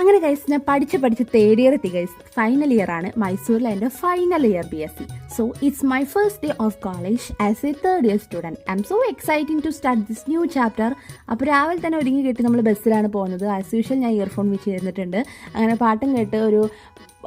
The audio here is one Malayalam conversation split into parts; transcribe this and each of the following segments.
അങ്ങനെ ഗൈസ് ഞാൻ പഠിച്ച് തേർഡ് ഇയർ എത്തി ഗൈസ്. ഫൈനൽ ഇയർ ആണ് മൈസൂരിലെ എൻ്റെ final year BSc. So it's my first day of college as a third year student. I am so exciting to start this new chapter. അപ്പോൾ രാവിലെ തന്നെ ഒരുങ്ങി കെട്ടി നമ്മൾ ബസ്സിലാണ് പോകുന്നത്. ആസ് യൂഷ്വൽ ഞാൻ ഇയർഫോൺ വെച്ച് ഇരുന്നിട്ടുണ്ട്. അങ്ങനെ പാട്ടും കേട്ട് ഒരു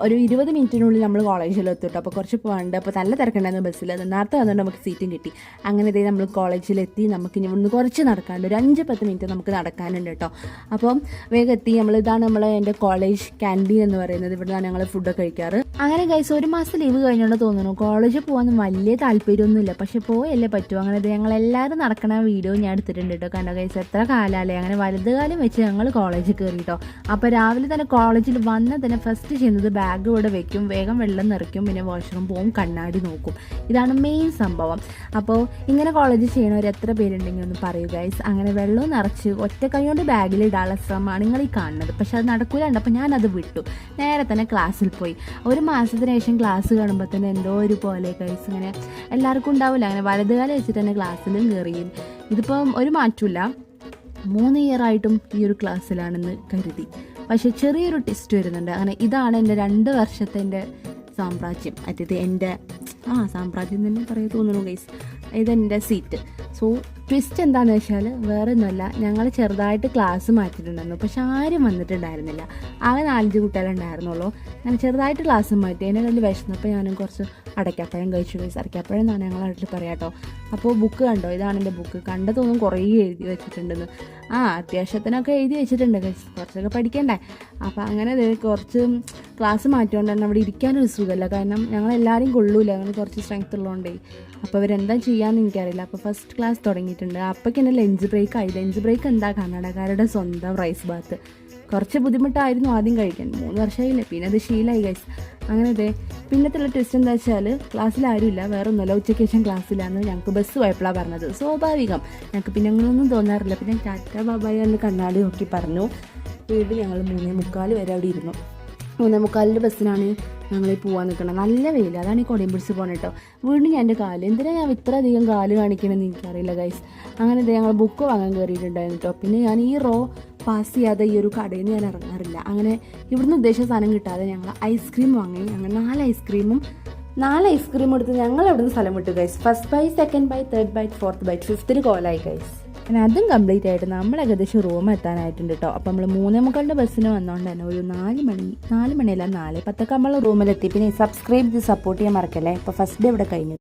20 മിനിറ്റിനുള്ളിൽ നമ്മൾ കോളേജിലെത്തിട്ടു. അപ്പോൾ കുറച്ച് പോകാണ്ട്. അപ്പോൾ നല്ല തിരക്കുണ്ടായിരുന്നു ബസ്സിൽ. നേരത്തെ വന്നുകൊണ്ട് നമുക്ക് സീറ്റും കിട്ടി. അങ്ങനെ ഇതേ നമ്മൾ കോളേജിലെത്തി. നമുക്ക് ഇനി ഇവിടുന്ന് കുറച്ച് നടക്കാനുണ്ട്, ഒരു 5-10 മിനിറ്റ് നമുക്ക് നടക്കാനുണ്ട് കേട്ടോ. അപ്പം വേഗം എത്തി. ഇതാണ് എൻ്റെ കോളേജ് ക്യാൻറ്റീൻ എന്ന് പറയുന്നത്. ഇവിടുന്നാണ് ഞങ്ങൾ ഫുഡൊക്കെ കഴിക്കാറ്. അങ്ങനെ ഗൈസ് 1 മാസം ലീവ് കഴിഞ്ഞോണ്ട് തോന്നുന്നു. കോളേജിൽ പോകാൻ വലിയ താല്പര്യമൊന്നുമില്ല, പക്ഷെ പോയല്ലേ പറ്റൂ. അങ്ങനെ ഞങ്ങളെല്ലാവരും നടക്കണ വീഡിയോ ഞാൻ എടുത്തിട്ടുണ്ട് കേട്ടോ. കാരണം ഗൈസ് എത്ര കാലമല്ലേ. അങ്ങനെ വലുതുകാലം വെച്ച് ഞങ്ങൾ കോളേജിൽ കയറി കേട്ടോ. അപ്പോൾ രാവിലെ തന്നെ കോളേജിൽ വന്ന് തന്നെ ഫസ്റ്റ് ചെയ്യുന്നത് ബാഗ് ഇവിടെ വെക്കും, വേഗം വെള്ളം നിറയ്ക്കും, പിന്നെ വാഷ്റൂം പോവും, കണ്ണാടി നോക്കും. ഇതാണ് മെയിൻ സംഭവം. അപ്പോൾ ഇങ്ങനെ കോളേജിൽ ചെയ്യണവർ എത്ര പേരുണ്ടെങ്കിൽ ഒന്ന് പറയൂ ഗൈസ്. അങ്ങനെ വെള്ളം നിറച്ച് ഒറ്റ കൈ കൊണ്ട് ബാഗിൽ ഇടാനുള്ള ശ്രമമാണ് നിങ്ങൾ ഈ കാണുന്നത്. പക്ഷെ അത് നടക്കൂലുണ്ട്. അപ്പോൾ ഞാനത് വിട്ടു. നേരെ തന്നെ ക്ലാസ്സിൽ പോയി. 1 മാസത്തിന് ശേഷം ക്ലാസ് കാണുമ്പോൾ തന്നെ എന്തോ ഒരു പോലെ ഗൈസ്. ഇങ്ങനെ എല്ലാവർക്കും ഉണ്ടാവില്ല. അങ്ങനെ വലതുകാലം വെച്ചിട്ട് തന്നെ ക്ലാസ്സിലും കയറി. ഇതിപ്പം ഒരു മാറ്റമില്ല. 3 ഇയറായിട്ടും ഈ ഒരു ക്ലാസ്സിലാണെന്ന് കരുതി. പക്ഷെ ചെറിയൊരു ടെസ്റ്റ് വരുന്നുണ്ട്. അങ്ങനെ ഇതാണ് എൻ്റെ 2 വർഷത്തെ എൻ്റെ സാമ്രാജ്യം. അതായത് എൻ്റെ സാമ്രാജ്യം തന്നെ പറയാൻ തോന്നുന്നു ഗൈസ്. ഇതെൻ്റെ സീറ്റ്. സോ ട്വിസ്റ്റ് എന്താണെന്ന് വെച്ചാൽ വേറെ ഒന്നുമല്ല, ഞങ്ങൾ ചെറുതായിട്ട് ക്ലാസ് മാറ്റിയിട്ടുണ്ടായിരുന്നു. പക്ഷെ ആരും വന്നിട്ടുണ്ടായിരുന്നില്ല. ആകെ 4 കുട്ടികളുണ്ടായിരുന്നുള്ളൂ. ഞാൻ ചെറുതായിട്ട് ക്ലാസ് മാറ്റി. അതിൻ്റെ കയ്യിൽ വിശന്നപ്പോൾ ഞാനും കുറച്ച് അടയ്ക്കാപ്പഴം കഴിച്ചു ഗൈസ്. അടയ്ക്കാപ്പഴം എന്നാണ് ഞങ്ങളുടെ നാട്ടിൽ പറയാം കേട്ടോ. അപ്പോൾ ബുക്ക് കണ്ടോ, ഇതാണ് എൻ്റെ ബുക്ക്. തോന്നും കുറേ എഴുതി വെച്ചിട്ടുണ്ടെന്ന്. അത്യാവശ്യത്തിനൊക്കെ എഴുതി വെച്ചിട്ടുണ്ട് ഗൈസ്. കുറച്ചൊക്കെ പഠിക്കണ്ടേ. അപ്പോൾ അങ്ങനെ കുറച്ച് ക്ലാസ് മാറ്റിയോണ്ട് തന്നെ അവിടെ ഇരിക്കാനൊരു സുഖമല്ല. കാരണം ഞങ്ങളെല്ലാവരും കൊള്ളൂല. അങ്ങനെ കുറച്ച് സ്ട്രെങ്ത് ഉള്ളതുകൊണ്ടേ. അപ്പോൾ ഇവരെന്താ ചെയ്യാമെന്ന് എനിക്കറിയില്ല. അപ്പോൾ ഫസ്റ്റ് ക്ലാസ് തുടങ്ങിയിട്ടുണ്ട്. അപ്പോഴേക്ക് തന്നെ ലഞ്ച് ബ്രേക്ക് ആയി. ലഞ്ച് ബ്രേക്ക് എന്താ, കന്നഡക്കാരുടെ സ്വന്തം റൈസ് ബാത്ത്. കുറച്ച് ബുദ്ധിമുട്ടായിരുന്നു ആദ്യം കഴിക്കാൻ. 3 വർഷമായില്ലേ, പിന്നെ അത് ശീലമായി ഗൈസ്. അങ്ങനെ പിന്നത്തുള്ള ട്വിസ്റ്റ് എന്താ വെച്ചാൽ ക്ലാസ്സിൽ ആരുമില്ല. വേറെ ഒന്നുമല്ല, ഉച്ചയ്ക്ക് ശേഷം ക്ലാസ്സിലാണ്. ഞങ്ങൾക്ക് ബസ് പോയപ്പോഴാണ് പറഞ്ഞത്. സ്വാഭാവികം. ഞങ്ങൾക്ക് പിന്നെ അങ്ങനെയൊന്നും തോന്നാറില്ല. പിന്നെ ടാറ്റ ബാബായി എന്ന് കണ്ണാടി നോക്കി പറഞ്ഞു. വീണ്ടും ഞങ്ങൾ 3:45 വരെ അവിടെ ഇരുന്നു. 3:45 ബസ്സിനാണ് ഞങ്ങൾ പോകാൻ നിൽക്കണം. നല്ല വെയിൽ. അതാണ് ഈ കൊടയും പിടിച്ച് പോകണം കേട്ടോ. വീണ്ടും ഞാൻ എൻ്റെ കാല്, എന്തിനാണ് ഞാൻ ഇത്ര അധികം കാല് കാണിക്കണമെന്ന് എനിക്കറിയില്ല ഗൈസ്. അങ്ങനെ ഞങ്ങൾ ബുക്ക് വാങ്ങാൻ കയറിയിട്ടുണ്ടായിരുന്നു കേട്ടോ. പിന്നെ ഞാൻ ഈ റോ പാസ് ചെയ്യാതെ ഈ ഒരു കടയിൽ നിന്ന് ഞാൻ ഇറങ്ങാറില്ല. അങ്ങനെ ഇവിടുന്ന് ഉദ്ദേശിച്ച സാധനം കിട്ടാതെ ഞങ്ങൾ ഐസ്ക്രീം വാങ്ങി. ഞങ്ങൾ 4 ഐസ്ക്രീം എടുത്ത് ഞങ്ങൾ അവിടുന്ന് സ്ഥലം വിട്ടു guys. First bye, second bye, third bye, fourth bye, 5th കോലായി ഗൈസ്. അങ്ങനെ അതും കംപ്ലീറ്റ് ആയിട്ട് നമ്മൾ ഏകദേശം റൂം എത്താനായിട്ടുണ്ട് കേട്ടോ. അപ്പോൾ നമ്മൾ 3:45 ബസ്സിന് വന്നുകൊണ്ട് തന്നെ ഒരു 4 മണിയല്ല 4:10 നമ്മൾ റൂമിലെത്തി. പിന്നെ സബ്സ്ക്രൈബ് ചെയ്ത് സപ്പോർട്ട് ചെയ്യാൻ മറക്കല്ലേ. ഇപ്പോൾ ഫസ്റ്റ് ഡേ ഇവിടെ കഴിഞ്ഞു.